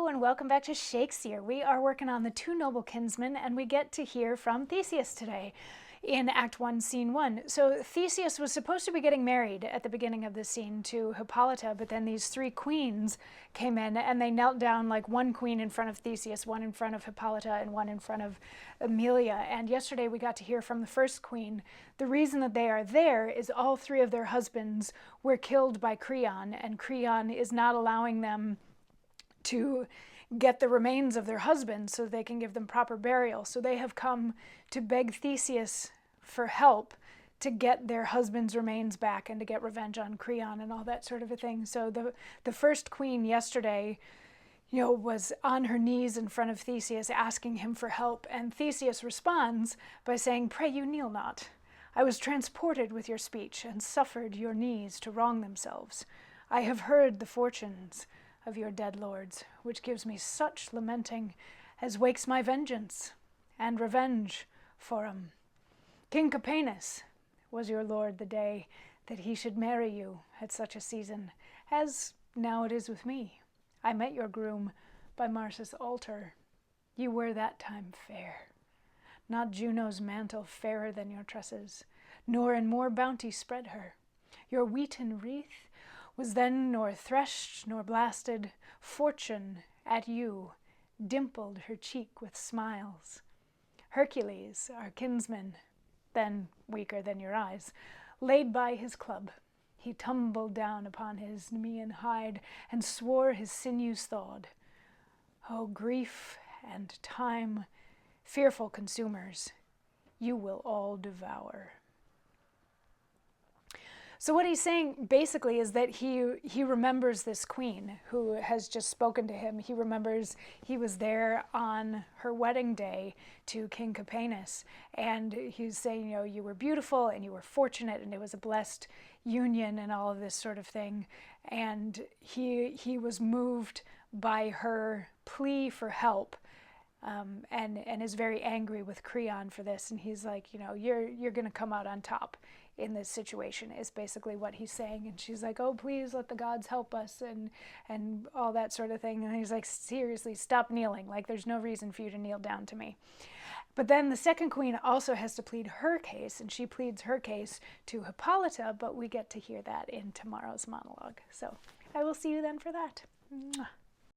and welcome back to Shakesyear. We are working on the two noble kinsmen, and we get to hear from Theseus today in Act 1, Scene 1. So Theseus was supposed to be getting married at the beginning of the scene to Hippolyta, but then these three queens came in and they knelt down, like one queen in front of Theseus, one in front of Hippolyta, and one in front of Emilia. And yesterday we got to hear from the first queen. The reason that they are there is all three of their husbands were killed by Creon, and Creon is not allowing them to get the remains of their husbands so they can give them proper burial. So they have come to beg Theseus for help to get their husbands' remains back and to get revenge on Creon and all that sort of a thing. So the first queen yesterday, was on her knees in front of Theseus asking him for help, and Theseus responds by saying, "Pray you kneel not. I was transported with your speech and suffered your knees to wrong themselves. I have heard the fortunes of your dead lords, which gives me such lamenting as wakes my vengeance and revenge for 'em. King Capaneus was your lord the day that he should marry you at such a season, as now it is with me. I met your groom by Mars' altar. You were that time fair, not Juno's mantle fairer than your tresses, nor in more bounty spread her. Your wheaten wreath was then nor threshed nor blasted. Fortune at you dimpled her cheek with smiles. Hercules, our kinsman, then weaker than your eyes, laid by his club. He tumbled down upon his Nemean hide and swore his sinews thawed. O grief and time, fearful consumers, you will all devour." So what he's saying basically is that he remembers this queen who has just spoken to him. He remembers he was there on her wedding day to King Capaneus, and he's saying, you were beautiful and you were fortunate and it was a blessed union and all of this sort of thing. And he was moved by her plea for help, and is very angry with Creon for this. And he's like, you're going to come out on top in this situation, is basically what he's saying. And she's like, "Oh, please let the gods help us," and all that sort of thing. And he's like, "Seriously, stop kneeling. Like, there's no reason for you to kneel down to me." But then the second queen also has to plead her case, and she pleads her case to Hippolyta, but we get to hear that in tomorrow's monologue. So I will see you then for that. Mwah.